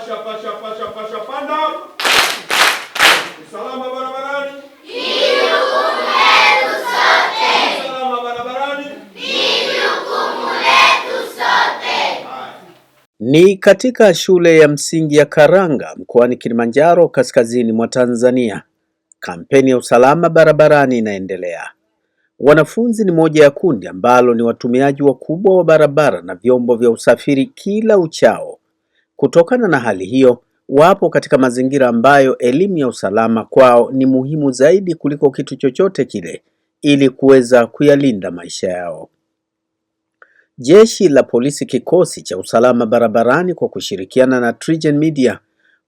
pasha panda. Usalama barabarani. Usalama barabarani. Ni katika shule ya msingi ya Karanga mkoani Kilimanjaro kaskazini mwa Tanzania. Kampeni ya usalama barabarani inaendelea. Wanafunzi ni moja ya kundi ambalo ni watumiaji wakubwa wa barabara na vyombo vya usafiri kila uchao. Kutokana na hali hiyo, wapo katika mazingira ambayo elimu ya usalama kwao ni muhimu zaidi kuliko kitu chochote kile ili kuweza kuyalinda maisha yao. Jeshi la polisi kikosi cha usalama barabarani kwa kushirikiana na Trigen Media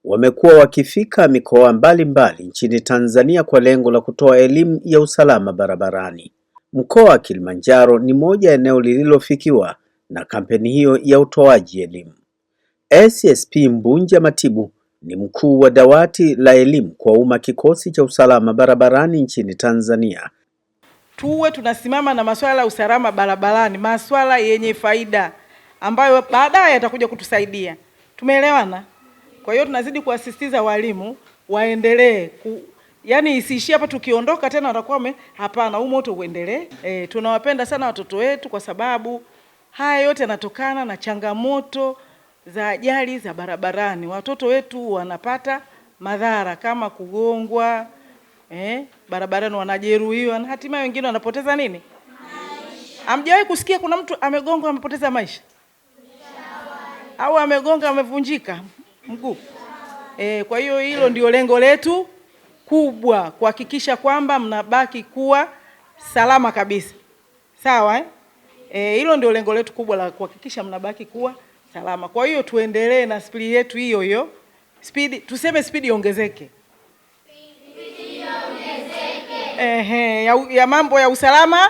wamekuwa wakifika mikoa mbalimbali nchini Tanzania kwa lengo la kutoa elimu ya usalama barabarani. Mkoa wa Kilimanjaro ni moja eneo lililofikiwa na kampeni hiyo ya utoaji elimu. SSP Mbunja Matibu ni mkuu wa dawati la elimu kwa umma kikosi cha usalama barabarani nchini Tanzania. Tuwe tunasimama na masuala ya usalama barabarani, masuala yenye faida ambayo baadaye yatakuja kutusaidia. Tumeelewana? Kwa hiyo tunazidi kuasisitiza walimu waendelee yani isiishie hapa tukiondoka tena watakuwa hapana, huu moto uendelee. Tunawapenda sana watoto wetu kwa sababu haya yote yanatokana na changamoto za ajali za barabarani. Watoto wetu wanapata madhara kama kugongwa, barabarani wanajeruhiwa na hatimaye wengine wanapoteza nini? Maisha. Hamjawahi kusikia kuna mtu amegongwa amepoteza maisha? Au amegonga amevunjika mguu? Kwa hiyo hilo ndio lengo letu kubwa, kuhakikisha kwamba mnabaki kuwa salama kabisa. Sawa hilo ndio lengo letu kubwa la kuhakikisha mnabaki kuwa salama. Kwa hiyo tuendelee na spidi yetu hiyo hiyo. Tuseme spidi iongezeke. Ya mambo ya usalama.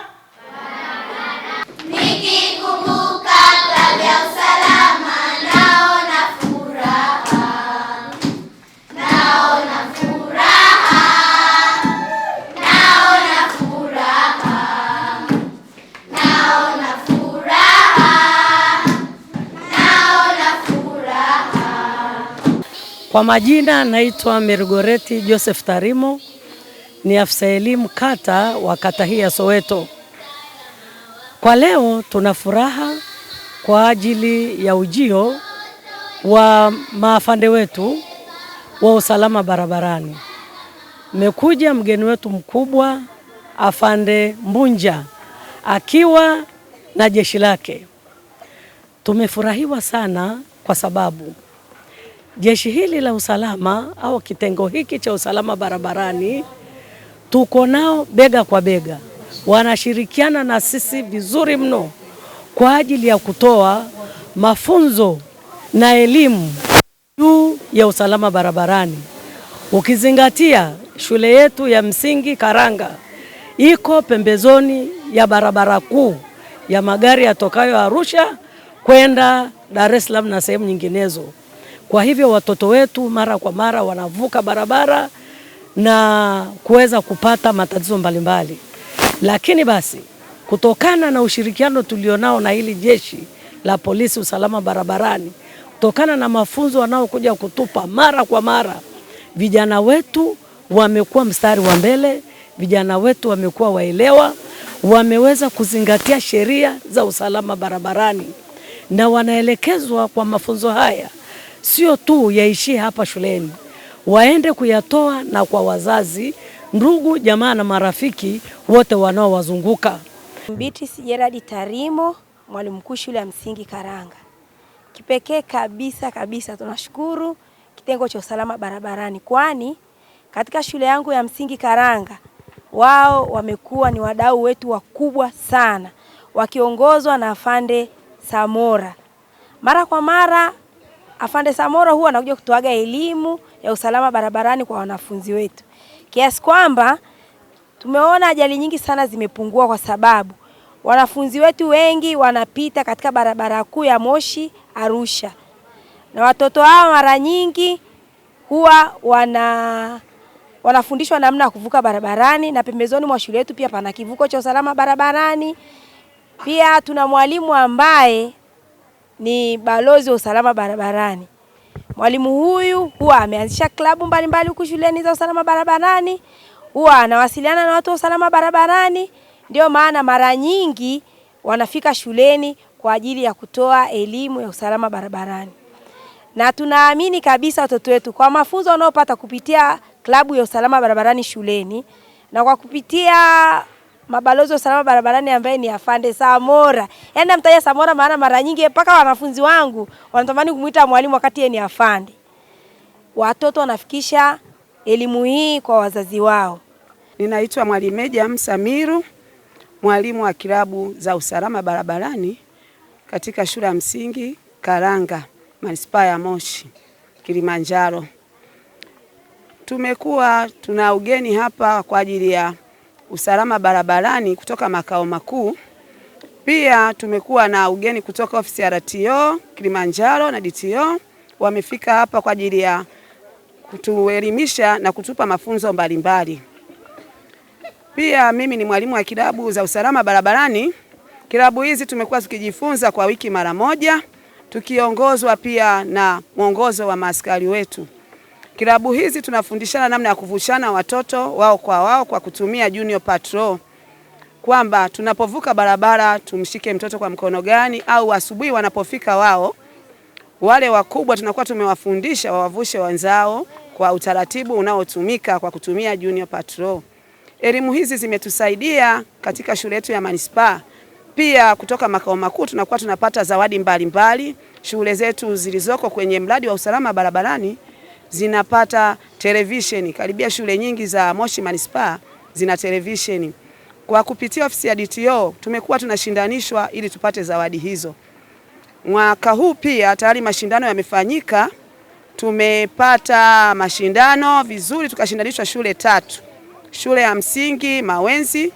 Nikikumbuka klabu ya usalama naona furaha. Naona furaha. Naona furaha. Naona furaha. Naona furaha. Kwa majina naitwa Mergoreti Joseph Tarimo. Ni afisa elimu kata wa kata hii ya Soweto. Kwa leo tuna furaha kwa ajili ya ujio wa maafande wetu wa usalama barabarani. Mekuja mgeni wetu mkubwa Afande Mbunja akiwa na jeshi lake. Tumefurahiwa sana kwa sababu jeshi hili la usalama au kitengo hiki cha usalama barabarani tuko nao bega kwa bega, wanashirikiana na sisi vizuri mno kwa ajili ya kutoa mafunzo na elimu juu ya usalama barabarani. Ukizingatia shule yetu ya msingi Karanga iko pembezoni ya barabara kuu ya magari yatokayo Arusha kwenda Dar es Salaam na sehemu nyinginezo. Kwa hivyo watoto wetu mara kwa mara wanavuka barabara na kuweza kupata matatizo mbalimbali. Lakini basi kutokana na ushirikiano tulionao na hili jeshi la polisi usalama barabarani, kutokana na mafunzo wanaokuja kutupa mara kwa mara, vijana wetu wamekuwa mstari wa mbele, vijana wetu wamekuwa waelewa, wameweza kuzingatia sheria za usalama barabarani na wanaelekezwa kwa mafunzo haya sio tu yaishie hapa shuleni, waende kuyatoa na kwa wazazi, ndugu, jamaa na marafiki wote wanaowazunguka. Beatrice Gerard Tarimo, mwalimu mkuu shule ya msingi Karanga. Kipekee kabisa tunashukuru kitengo cha usalama barabarani, kwani katika shule yangu ya msingi Karanga wao wamekuwa ni wadau wetu wakubwa sana, wakiongozwa na Afande Samora. Mara kwa mara Afande Samora huwa anakuja kutoaga elimu ya usalama barabarani kwa wanafunzi wetu. Kiasi kwamba tumeona ajali nyingi sana zimepungua kwa sababu wanafunzi wetu wengi wanapita katika barabara kuu ya Moshi Arusha. Na watoto hao mara nyingi huwa wanafundishwa namna ya kuvuka barabarani, na pembezoni mwa shule yetu pia pana kivuko cha usalama barabarani. Pia tuna mwalimu ambaye ni balozi wa usalama barabarani. Mwalimu huyu huwa ameanzisha klabu mbalimbali huku shuleni za usalama barabarani, huwa anawasiliana na watu wa usalama barabarani. Ndio maana mara nyingi wanafika shuleni kwa ajili ya kutoa elimu ya usalama barabarani. Na tunaamini kabisa watoto wetu kwa mafunzo wanaopata kupitia klabu ya usalama barabarani shuleni na kwa kupitia mabalozi wa usalama barabarani ambaye ni Afande Samora. Yaani namtaja Samora maana mara nyingi mpaka wanafunzi wangu wanatamani kumuita mwalimu wakati yeye ni afande. Watoto wanafikisha elimu hii kwa wazazi wao. Ninaitwa Mwalimu Meja Msamiru, mwalimu wa kilabu za usalama barabarani katika shule ya msingi Karanga, Manispaa ya Moshi, Kilimanjaro. Tumekuwa tuna ugeni hapa kwa ajili ya usalama barabarani kutoka makao makuu. Pia tumekuwa na ugeni kutoka ofisi ya RTO Kilimanjaro na DTO. Wamefika hapa kwa ajili ya kutuelimisha na kutupa mafunzo mbalimbali. Pia mimi ni mwalimu wa kilabu za usalama barabarani. Kilabu hizi tumekuwa tukijifunza kwa wiki mara moja, tukiongozwa pia na mwongozo wa maaskari wetu. Kilabu hizi tunafundishana namna ya kuvushana watoto wao kwa kutumia junior patrol, kwamba tunapovuka barabara tumshike mtoto kwa mkono gani, au asubuhi wanapofika wale wakubwa tunakuwa tumewafundisha wawavushe wenzao kwa utaratibu unaotumika kwa kutumia junior patrol. Elimu hizi zimetusaidia katika shule yetu ya manispaa. Pia kutoka makao makuu tunakuwa tunapata zawadi mbalimbali. Shule zetu zilizoko kwenye mradi wa usalama barabarani zinapata televisheni. Karibia shule nyingi za Moshi manispaa zina televisheni. Kwa kupitia ofisi ya DTO tumekuwa tunashindanishwa ili tupate zawadi hizo. Mwaka huu pia tayari mashindano yamefanyika. Tumepata mashindano vizuri, tukashindanishwa shule 3. Shule ya msingi Mawenzi,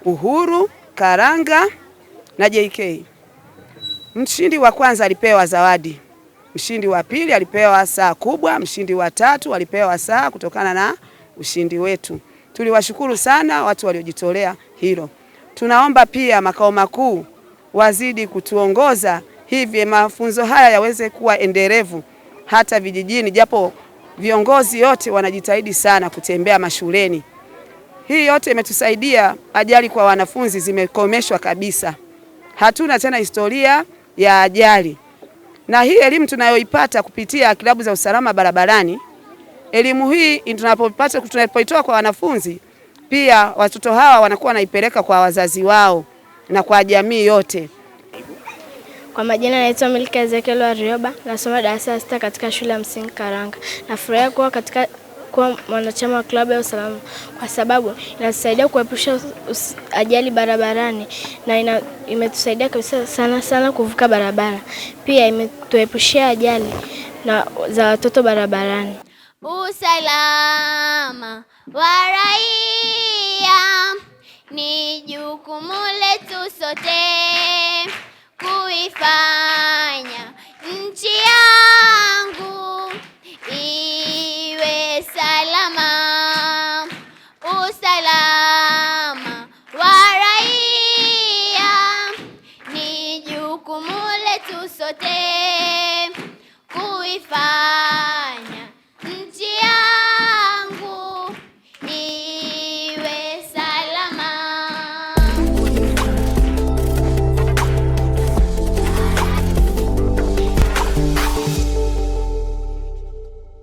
Uhuru, Karanga na JK. Mshindi wa kwanza alipewa zawadi. Mshindi wa pili alipewa saa kubwa, mshindi wa 3 alipewa saa kutokana na ushindi wetu. Tuliwashukuru sana watu waliojitolea hilo. Tunaomba pia makao makuu wazidi kutuongoza hivi mafunzo haya yaweze kuwa endelevu hata vijijini, japo viongozi wote wanajitahidi sana kutembea mashuleni. Hii yote imetusaidia, ajali kwa wanafunzi zimekomeshwa kabisa. Hatuna tena historia ya ajali. Na hii elimu tunayoipata kupitia kilabu za usalama barabarani, elimu hii tunapoitoa kwa wanafunzi, pia watoto hawa wanakuwa naipeleka kwa wazazi wao na kwa jamii yote. Kwa majina naitwa Milka Ezekiel Warioba, nasoma darasa la 6 katika shule ya msingi Karanga. Nafurahia kuwa mwanachama wa klabu ya usalama kwa sababu inatusaidia kuepusha ajali barabarani na imetusaidia kabisa sana kuvuka barabara. Pia imetuepushia ajali za watoto barabarani. Usalama wa raia ni jukumu letu sote, kuifanya nchi yangu